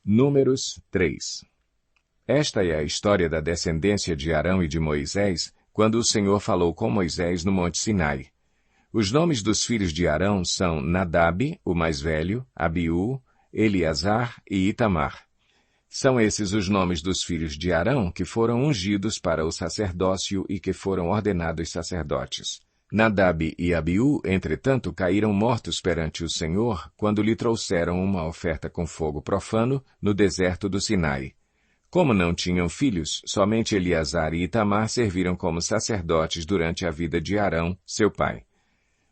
Números 3. Esta é a história da descendência de Arão e de Moisés, quando o Senhor falou com Moisés no Monte Sinai. Os nomes dos filhos de Arão são Nadab, o mais velho, Abiú, Eleazar e Itamar. São esses os nomes dos filhos de Arão que foram ungidos para o sacerdócio e que foram ordenados sacerdotes. Nadab e Abiú, entretanto, caíram mortos perante o Senhor quando lhe trouxeram uma oferta com fogo profano no deserto do Sinai. Como não tinham filhos, somente Eleazar e Itamar serviram como sacerdotes durante a vida de Arão, seu pai.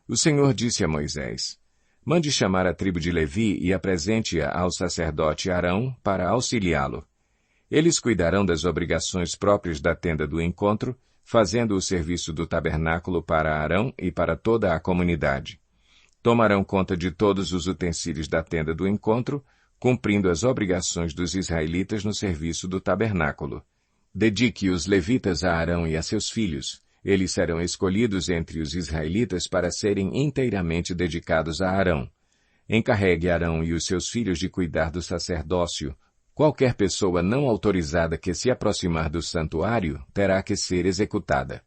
O Senhor disse a Moisés: mande chamar a tribo de Levi e apresente-a ao sacerdote Arão para auxiliá-lo. Eles cuidarão das obrigações próprias da tenda do encontro, fazendo o serviço do tabernáculo para Arão e para toda a comunidade. Tomarão conta de todos os utensílios da tenda do encontro, cumprindo as obrigações dos israelitas no serviço do tabernáculo. Dedique os levitas a Arão e a seus filhos. Eles serão escolhidos entre os israelitas para serem inteiramente dedicados a Arão. Encarregue Arão e os seus filhos de cuidar do sacerdócio. Qualquer pessoa não autorizada que se aproximar do santuário terá que ser executada.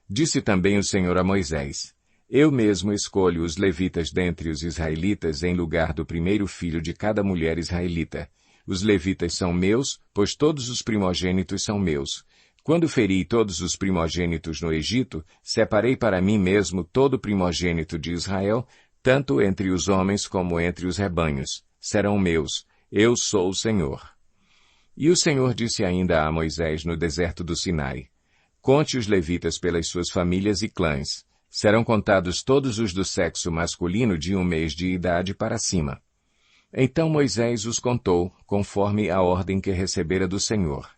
Disse também o Senhor a Moisés: eu mesmo escolho os levitas dentre os israelitas em lugar do primeiro filho de cada mulher israelita. Os levitas são meus, pois todos os primogênitos são meus. Quando feri todos os primogênitos no Egito, separei para mim mesmo todo primogênito de Israel, tanto entre os homens como entre os rebanhos. Serão meus. Eu sou o Senhor. E o Senhor disse ainda a Moisés no deserto do Sinai: conte os levitas pelas suas famílias e clãs. Serão contados todos os do sexo masculino de 1 mês de idade para cima. Então Moisés os contou, conforme a ordem que recebera do Senhor.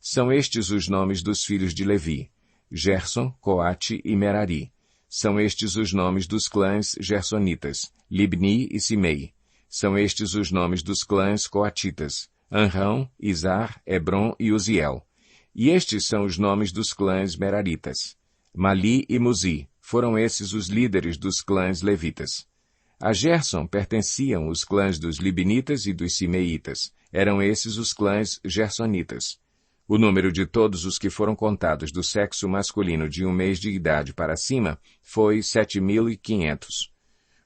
São estes os nomes dos filhos de Levi: Gerson, Coate e Merari. São estes os nomes dos clãs gersonitas: Libni e Simei. São estes os nomes dos clãs coatitas: Anrão, Izar, Hebron e Uziel. E estes são os nomes dos clãs meraritas: Mali e Muzi. Foram esses os líderes dos clãs levitas. A Gerson pertenciam os clãs dos libnitas e dos simeitas. Eram esses os clãs gersonitas. O número de todos os que foram contados do sexo masculino de 1 mês de idade para cima foi 7.500.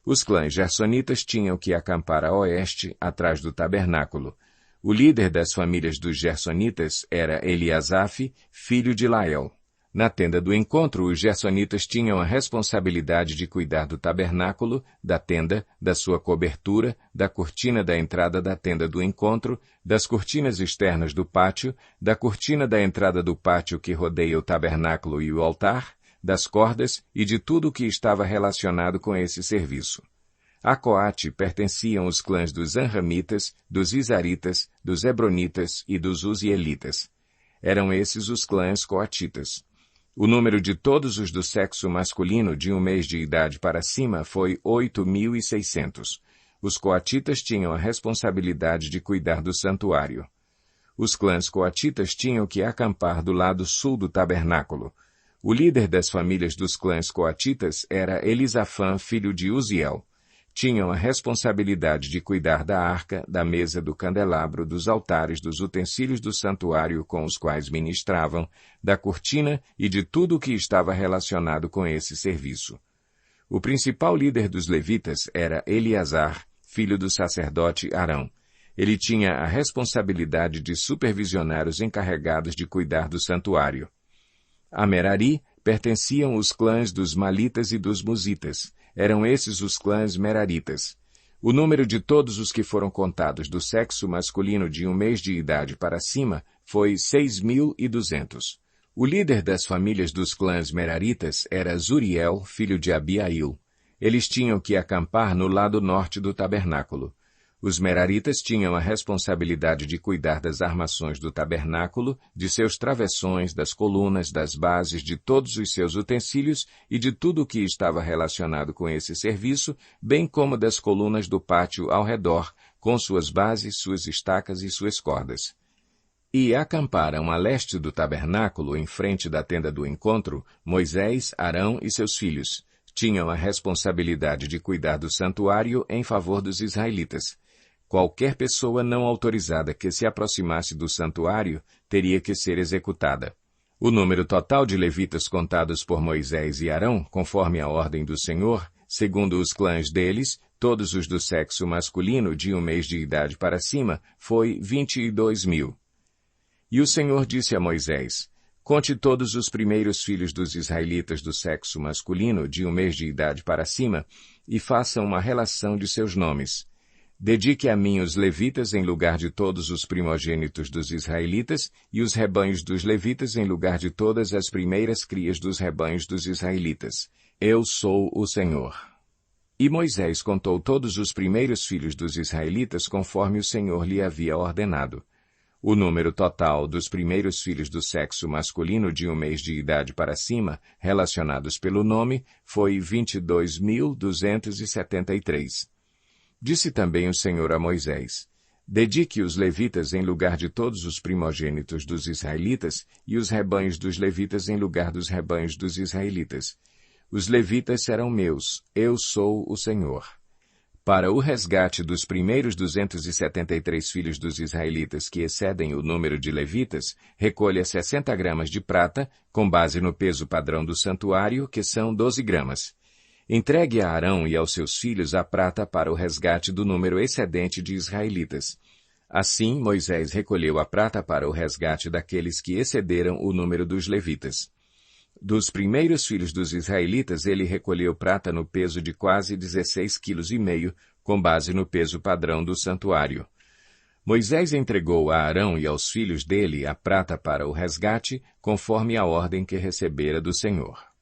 Os clãs gersonitas tinham que acampar a oeste, atrás do tabernáculo. O líder das famílias dos gersonitas era Eliasaf, filho de Lael. Na tenda do encontro, os gersonitas tinham a responsabilidade de cuidar do tabernáculo, da tenda, da sua cobertura, da cortina da entrada da tenda do encontro, das cortinas externas do pátio, da cortina da entrada do pátio que rodeia o tabernáculo e o altar, das cordas e de tudo o que estava relacionado com esse serviço. A Coate pertenciam os clãs dos Anramitas, dos Izaritas, dos Hebronitas e dos Uzielitas. Eram esses os clãs coatitas. O número de todos os do sexo masculino de 1 mês de idade para cima foi 8.600. Os coatitas tinham a responsabilidade de cuidar do santuário. Os clãs coatitas tinham que acampar do lado sul do tabernáculo. O líder das famílias dos clãs coatitas era Elisafã, filho de Uziel. Tinham a responsabilidade de cuidar da arca, da mesa do candelabro, dos altares, dos utensílios do santuário com os quais ministravam, da cortina e de tudo o que estava relacionado com esse serviço. O principal líder dos levitas era Eleazar, filho do sacerdote Arão. Ele tinha a responsabilidade de supervisionar os encarregados de cuidar do santuário. A Merari pertenciam os clãs dos Malitas e dos Musitas. Eram esses os clãs meraritas. O número de todos os que foram contados do sexo masculino de 1 mês de idade para cima foi 6.200. O líder das famílias dos clãs meraritas era Zuriel, filho de Abiail. Eles tinham que acampar no lado norte do tabernáculo. Os meraritas tinham a responsabilidade de cuidar das armações do tabernáculo, de seus travessões, das colunas, das bases, de todos os seus utensílios e de tudo o que estava relacionado com esse serviço, bem como das colunas do pátio ao redor, com suas bases, suas estacas e suas cordas. E acamparam a leste do tabernáculo, em frente da tenda do encontro, Moisés, Arão e seus filhos. Tinham a responsabilidade de cuidar do santuário em favor dos israelitas. qualquer pessoa não autorizada que se aproximasse do santuário teria que ser executada. O número total de levitas contados por Moisés e Arão, conforme a ordem do Senhor, segundo os clãs deles, todos os do sexo masculino de 1 mês de idade para cima, foi 22.000. E o Senhor disse a Moisés: conte todos os primeiros filhos dos israelitas do sexo masculino de 1 mês de idade para cima, e faça uma relação de seus nomes. Dedique a mim os levitas em lugar de todos os primogênitos dos israelitas, e os rebanhos dos levitas em lugar de todas as primeiras crias dos rebanhos dos israelitas. Eu sou o Senhor. E Moisés contou todos os primeiros filhos dos israelitas conforme o Senhor lhe havia ordenado. O número total dos primeiros filhos do sexo masculino de 1 mês de idade para cima, relacionados pelo nome, foi 22.273. Disse também o Senhor a Moisés: dedique os levitas em lugar de todos os primogênitos dos israelitas, e os rebanhos dos levitas em lugar dos rebanhos dos israelitas. Os levitas serão meus, eu sou o Senhor. Para o resgate dos primeiros 273 filhos dos israelitas que excedem o número de levitas, recolha 60 gramas de prata, com base no peso padrão do santuário, que são 12 gramas. Entregue a Arão e aos seus filhos a prata para o resgate do número excedente de israelitas. Assim, Moisés recolheu a prata para o resgate daqueles que excederam o número dos levitas. Dos primeiros filhos dos israelitas, ele recolheu prata no peso de quase 16,5 kg, com base no peso padrão do santuário. Moisés entregou a Arão e aos filhos dele a prata para o resgate, conforme a ordem que recebera do Senhor.